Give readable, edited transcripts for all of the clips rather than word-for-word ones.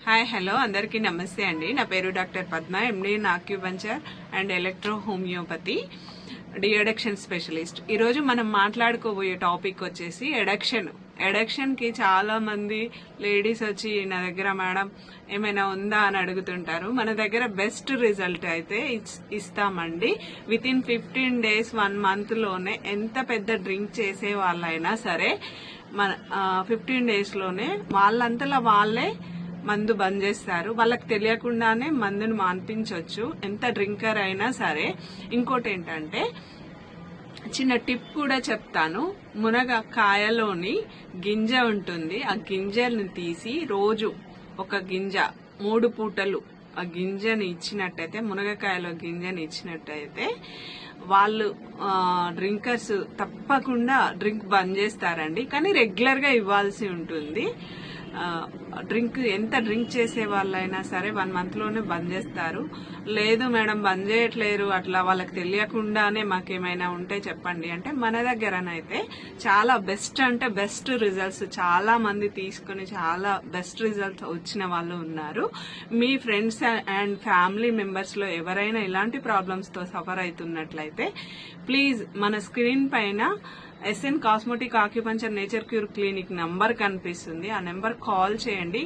Hi hello అందరికీ నమస్తే అండి. నా పేరు doctor Padma, MD in acupuncture and electro homeopathy, de addiction specialist. ఈరోజు మనం మాట్లాడుకోబోయే టాపిక్ వచ్చేసి ఎడక్షన్ కి చాలా మంది లేడీస్ వచ్చి నా దగ్గర మేడం ఏమైనా ఉందా అని అడుగుతుంటారు. మన దగ్గర బెస్ట్ రిజల్ట్ అయితే ఇస్తామండి. విత్ ఇన్ 15 days 1 month లోనే ఎంత పెద్ద డ్రింక్ చేసే వాళ్ళైనా సరే మన 15 days లోనే వాళ్ళంతలా వాళ్ళే మందు బంద్ చేస్తారు. వాళ్ళకి తెలియకుండానే మందును మాన్పించవచ్చు, ఎంత డ్రింకర్ అయినా సరే. ఇంకోటి ఏంటంటే చిన్న టిప్ కూడా చెప్తాను. మునగకాయలోని గింజ ఉంటుంది, ఆ గింజల్ని తీసి రోజు ఒక గింజ 3 పూటలు ఆ గింజని ఇచ్చినట్టయితే, మునగకాయలో గింజని ఇచ్చినట్టయితే వాళ్ళు డ్రింకర్స్ తప్పకుండా డ్రింక్ బంద్ చేస్తారండి. కానీ రెగ్యులర్ గా ఇవ్వాల్సి ఉంటుంది. ఎంత డ్రింక్ చేసే వాళ్ళైనా సరే 1 month లోనే బంద్ చేస్తారు. లేదు మేడం బంద్ చేయట్లేరు, అట్లా వాళ్ళకి తెలియకుండానే మాకేమైనా ఉంటే చెప్పండి అంటే, మన దగ్గరనైతే చాలా బెస్ట్ అంటే బెస్ట్ రిజల్ట్స్ చాలా మంది తీసుకుని చాలా బెస్ట్ రిజల్ట్స్ వచ్చిన వాళ్ళు ఉన్నారు. మీ ఫ్రెండ్స్ అండ్ ఫ్యామిలీ మెంబర్స్ లో ఎవరైనా ఇలాంటి ప్రాబ్లమ్స్ తో సఫర్ అవుతున్నట్లయితే ప్లీజ్ మన స్క్రీన్ పైన SN cosmetic acupuncture nature cure clinic number కనిపిస్తుంది. ఆ నెంబర్ కాల్ చేయండి.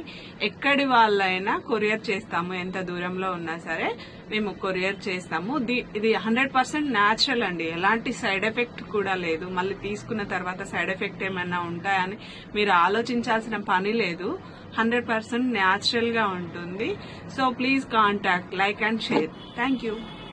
ఎక్కడి వాళ్ళైనా కొరియర్ చేస్తాము, ఎంత దూరంలో ఉన్నా సరే మేము కొరియర్ చేస్తాము. ఇది 100% న్యాచురల్ అండి, ఎలాంటి సైడ్ ఎఫెక్ట్ కూడా లేదు. మళ్ళీ తీసుకున్న తర్వాత సైడ్ ఎఫెక్ట్ ఏమైనా ఉంటాయని మీరు ఆలోచించాల్సిన పని లేదు. 100% న్యాచురల్ గా ఉంటుంది. So please contact, like and share. Thank you.